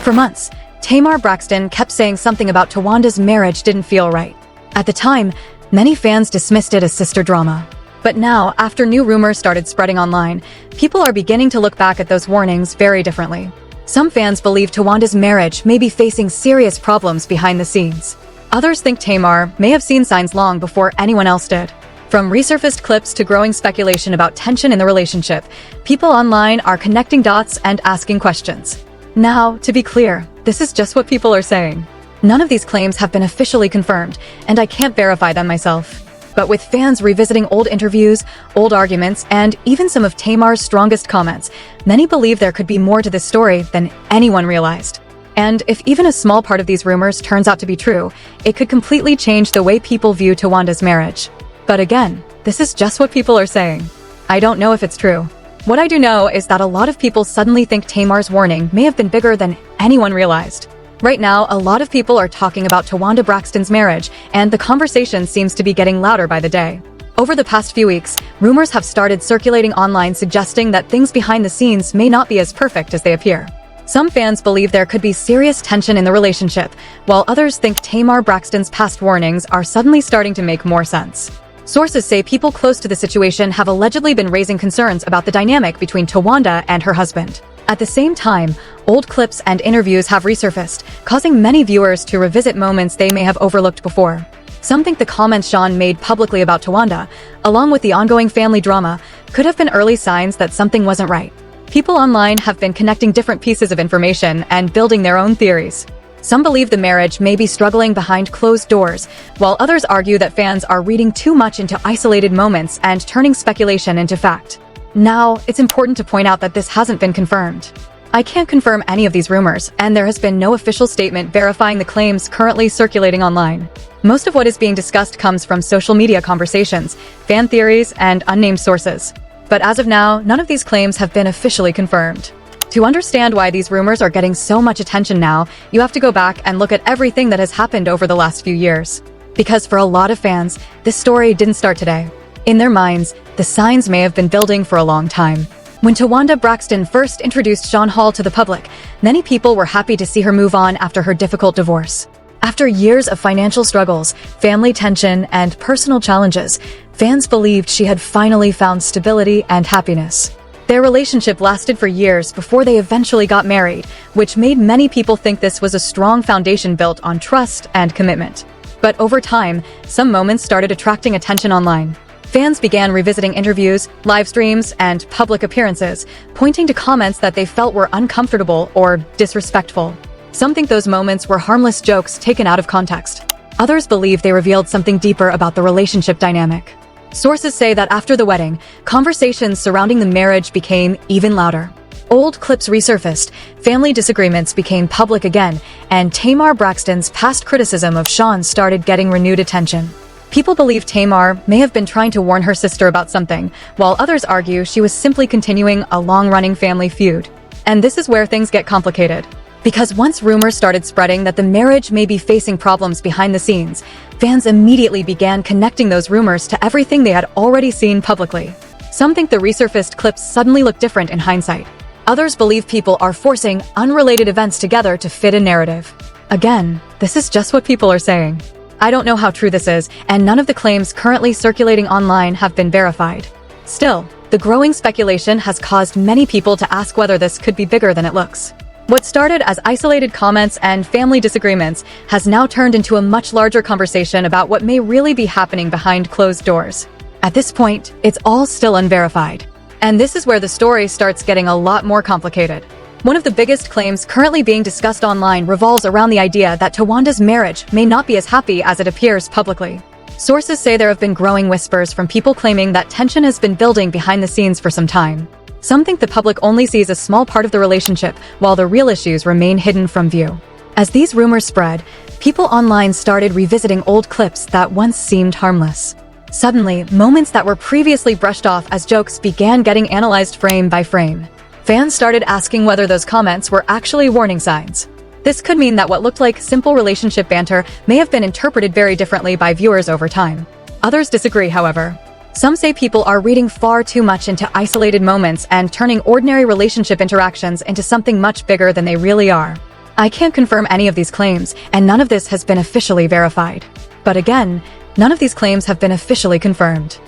For months, Tamar Braxton kept saying something about Towanda's marriage didn't feel right. At the time, many fans dismissed it as sister drama. But now, after new rumors started spreading online, people are beginning to look back at those warnings very differently. Some fans believe Towanda's marriage may be facing serious problems behind the scenes. Others think Tamar may have seen signs long before anyone else did. From resurfaced clips to growing speculation about tension in the relationship, people online are connecting dots and asking questions. Now, to be clear, this is just what people are saying. None of these claims have been officially confirmed, and I can't verify them myself. But with fans revisiting old interviews, old arguments, and even some of Tamar's strongest comments, many believe there could be more to this story than anyone realized. And if even a small part of these rumors turns out to be true, it could completely change the way people view Towanda's marriage. But again, this is just what people are saying. I don't know if it's true. What I do know is that a lot of people suddenly think Tamar's warning may have been bigger than anyone realized. Right now, a lot of people are talking about Towanda Braxton's marriage, and the conversation seems to be getting louder by the day. Over the past few weeks, rumors have started circulating online suggesting that things behind the scenes may not be as perfect as they appear. Some fans believe there could be serious tension in the relationship, while others think Tamar Braxton's past warnings are suddenly starting to make more sense. Sources say people close to the situation have allegedly been raising concerns about the dynamic between Towanda and her husband. At the same time, old clips and interviews have resurfaced, causing many viewers to revisit moments they may have overlooked before. Some think the comments Shawn made publicly about Towanda, along with the ongoing family drama, could have been early signs that something wasn't right. People online have been connecting different pieces of information and building their own theories. Some believe the marriage may be struggling behind closed doors, while others argue that fans are reading too much into isolated moments and turning speculation into fact. Now, it's important to point out that this hasn't been confirmed. I can't confirm any of these rumors, and there has been no official statement verifying the claims currently circulating online. Most of what is being discussed comes from social media conversations, fan theories, and unnamed sources. But as of now, none of these claims have been officially confirmed. To understand why these rumors are getting so much attention now, you have to go back and look at everything that has happened over the last few years. Because for a lot of fans, this story didn't start today. In their minds, the signs may have been building for a long time. When Towanda Braxton first introduced Shawn to the public, many people were happy to see her move on after her difficult divorce. After years of financial struggles, family tension, and personal challenges, fans believed she had finally found stability and happiness. Their relationship lasted for years before they eventually got married, which made many people think this was a strong foundation built on trust and commitment. But over time, some moments started attracting attention online. Fans began revisiting interviews, live streams, and public appearances, pointing to comments that they felt were uncomfortable or disrespectful. Some think those moments were harmless jokes taken out of context. Others believe they revealed something deeper about the relationship dynamic. Sources say that after the wedding, conversations surrounding the marriage became even louder. Old clips resurfaced, family disagreements became public again, and Tamar Braxton's past criticism of Shawn started getting renewed attention. People believe Tamar may have been trying to warn her sister about something, while others argue she was simply continuing a long-running family feud. And this is where things get complicated. Because once rumors started spreading that the marriage may be facing problems behind the scenes, fans immediately began connecting those rumors to everything they had already seen publicly. Some think the resurfaced clips suddenly look different in hindsight. Others believe people are forcing unrelated events together to fit a narrative. Again, this is just what people are saying. I don't know how true this is, and none of the claims currently circulating online have been verified. Still, the growing speculation has caused many people to ask whether this could be bigger than it looks. What started as isolated comments and family disagreements has now turned into a much larger conversation about what may really be happening behind closed doors. At this point, it's all still unverified. And this is where the story starts getting a lot more complicated. One of the biggest claims currently being discussed online revolves around the idea that Towanda's marriage may not be as happy as it appears publicly. Sources say there have been growing whispers from people claiming that tension has been building behind the scenes for some time. Some think the public only sees a small part of the relationship, while the real issues remain hidden from view. As these rumors spread, people online started revisiting old clips that once seemed harmless. Suddenly, moments that were previously brushed off as jokes began getting analyzed frame by frame. Fans started asking whether those comments were actually warning signs. This could mean that what looked like simple relationship banter may have been interpreted very differently by viewers over time. Others disagree, however. Some say people are reading far too much into isolated moments and turning ordinary relationship interactions into something much bigger than they really are. I can't confirm any of these claims, and none of this has been officially verified. But again, none of these claims have been officially confirmed.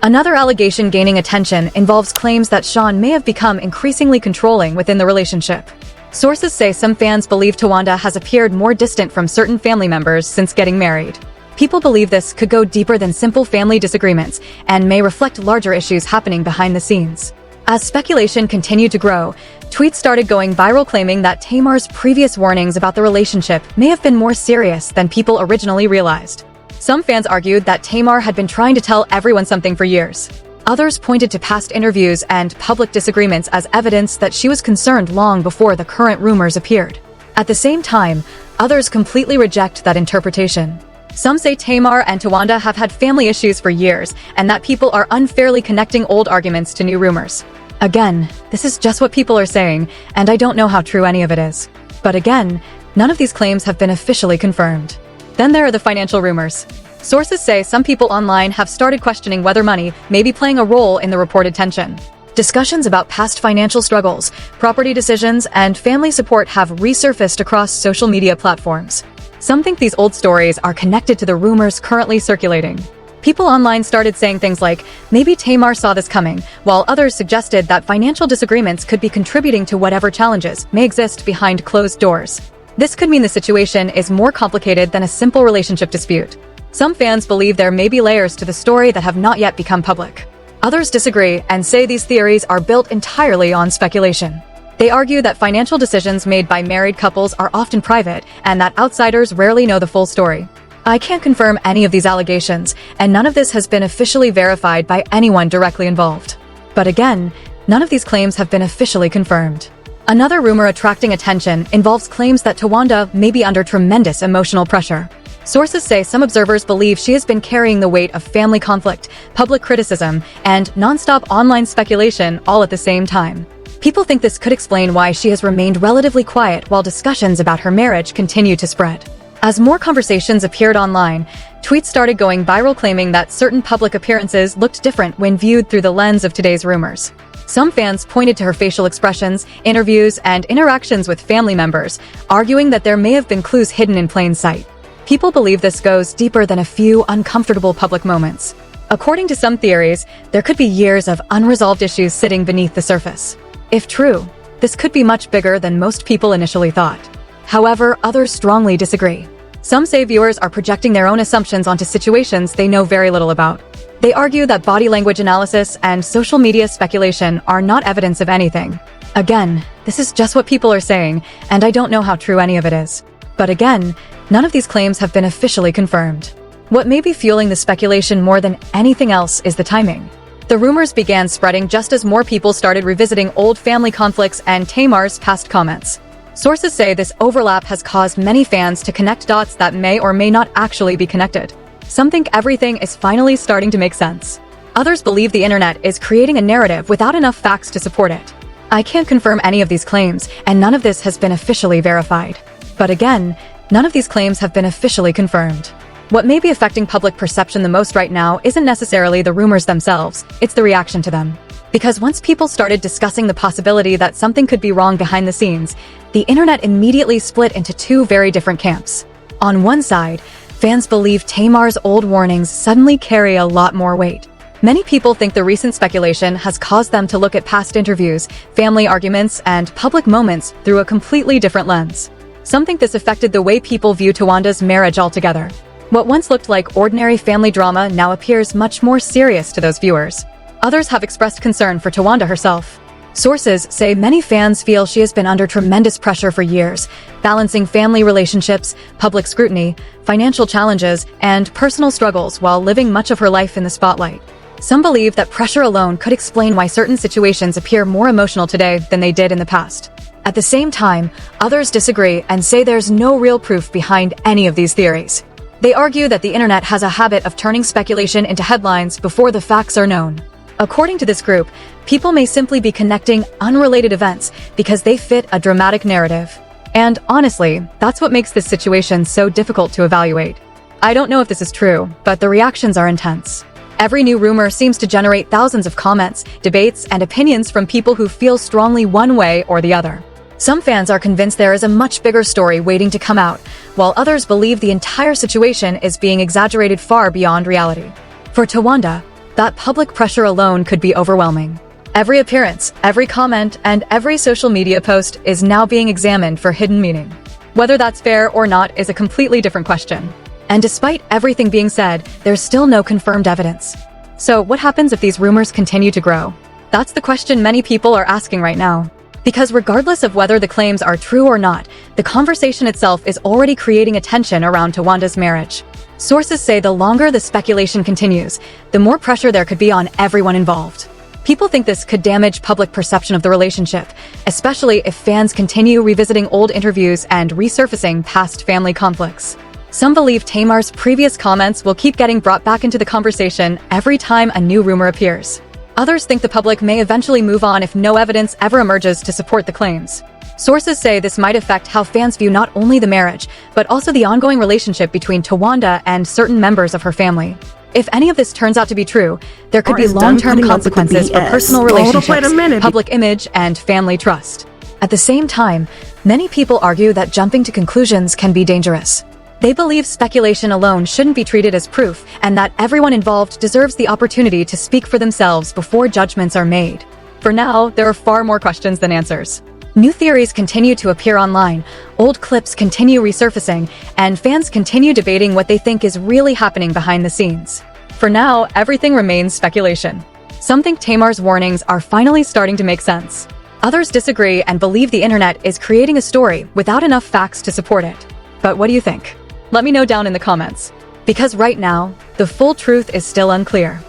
Another allegation gaining attention involves claims that Shawn may have become increasingly controlling within the relationship. Sources say some fans believe Towanda has appeared more distant from certain family members since getting married. People believe this could go deeper than simple family disagreements and may reflect larger issues happening behind the scenes. As speculation continued to grow, tweets started going viral claiming that Tamar's previous warnings about the relationship may have been more serious than people originally realized. Some fans argued that Tamar had been trying to tell everyone something for years. Others pointed to past interviews and public disagreements as evidence that she was concerned long before the current rumors appeared. At the same time, others completely reject that interpretation. Some say Tamar and Towanda have had family issues for years, and that people are unfairly connecting old arguments to new rumors. Again, this is just what people are saying, and I don't know how true any of it is. But again, none of these claims have been officially confirmed. Then there are the financial rumors. Sources say some people online have started questioning whether money may be playing a role in the reported tension. Discussions about past financial struggles, property decisions, and family support have resurfaced across social media platforms. Some think these old stories are connected to the rumors currently circulating. People online started saying things like, maybe Tamar saw this coming, while others suggested that financial disagreements could be contributing to whatever challenges may exist behind closed doors. This could mean the situation is more complicated than a simple relationship dispute. Some fans believe there may be layers to the story that have not yet become public. Others disagree and say these theories are built entirely on speculation. They argue that financial decisions made by married couples are often private and that outsiders rarely know the full story. I can't confirm any of these allegations, and none of this has been officially verified by anyone directly involved. But again, none of these claims have been officially confirmed. Another rumor attracting attention involves claims that Towanda may be under tremendous emotional pressure. Sources say some observers believe she has been carrying the weight of family conflict, public criticism, and non-stop online speculation all at the same time. People think this could explain why she has remained relatively quiet while discussions about her marriage continue to spread. As more conversations appeared online, tweets started going viral claiming that certain public appearances looked different when viewed through the lens of today's rumors. Some fans pointed to her facial expressions, interviews, and interactions with family members, arguing that there may have been clues hidden in plain sight. People believe this goes deeper than a few uncomfortable public moments. According to some theories, there could be years of unresolved issues sitting beneath the surface. If true, this could be much bigger than most people initially thought. However, others strongly disagree. Some say viewers are projecting their own assumptions onto situations they know very little about. They argue that body language analysis and social media speculation are not evidence of anything. Again, this is just what people are saying, and I don't know how true any of it is. But again, none of these claims have been officially confirmed. What may be fueling the speculation more than anything else is the timing. The rumors began spreading just as more people started revisiting old family conflicts and Tamar's past comments. Sources say this overlap has caused many fans to connect dots that may or may not actually be connected. Some think everything is finally starting to make sense. Others believe the internet is creating a narrative without enough facts to support it. I can't confirm any of these claims, and none of this has been officially verified. But again, none of these claims have been officially confirmed. What may be affecting public perception the most right now isn't necessarily the rumors themselves, it's the reaction to them. Because once people started discussing the possibility that something could be wrong behind the scenes, the internet immediately split into two very different camps. On one side, fans believe Tamar's old warnings suddenly carry a lot more weight. Many people think the recent speculation has caused them to look at past interviews, family arguments, and public moments through a completely different lens. Some think this affected the way people view Towanda's marriage altogether. What once looked like ordinary family drama now appears much more serious to those viewers. Others have expressed concern for Towanda herself. Sources say many fans feel she has been under tremendous pressure for years, balancing family relationships, public scrutiny, financial challenges, and personal struggles while living much of her life in the spotlight. Some believe that pressure alone could explain why certain situations appear more emotional today than they did in the past. At the same time, others disagree and say there's no real proof behind any of these theories. They argue that the internet has a habit of turning speculation into headlines before the facts are known. According to this group, people may simply be connecting unrelated events because they fit a dramatic narrative. And honestly, that's what makes this situation so difficult to evaluate. I don't know if this is true, but the reactions are intense. Every new rumor seems to generate thousands of comments, debates, and opinions from people who feel strongly one way or the other. Some fans are convinced there is a much bigger story waiting to come out, while others believe the entire situation is being exaggerated far beyond reality. For Towanda, that public pressure alone could be overwhelming. Every appearance, every comment, and every social media post is now being examined for hidden meaning. Whether that's fair or not is a completely different question. And despite everything being said, there's still no confirmed evidence. So what happens if these rumors continue to grow? That's the question many people are asking right now. Because regardless of whether the claims are true or not, the conversation itself is already creating a tension around Towanda's marriage. Sources say the longer the speculation continues, the more pressure there could be on everyone involved. People think this could damage public perception of the relationship, especially if fans continue revisiting old interviews and resurfacing past family conflicts. Some believe Tamar's previous comments will keep getting brought back into the conversation every time a new rumor appears. Others think the public may eventually move on if no evidence ever emerges to support the claims. Sources say this might affect how fans view not only the marriage, but also the ongoing relationship between Towanda and certain members of her family. If any of this turns out to be true, there could be long-term consequences for personal relationships, public image, and family trust. At the same time, many people argue that jumping to conclusions can be dangerous. They believe speculation alone shouldn't be treated as proof, and that everyone involved deserves the opportunity to speak for themselves before judgments are made. For now, there are far more questions than answers. New theories continue to appear online, old clips continue resurfacing, and fans continue debating what they think is really happening behind the scenes. For now, everything remains speculation. Some think Tamar's warnings are finally starting to make sense. Others disagree and believe the internet is creating a story without enough facts to support it. But what do you think? Let me know down in the comments. Because right now, the full truth is still unclear.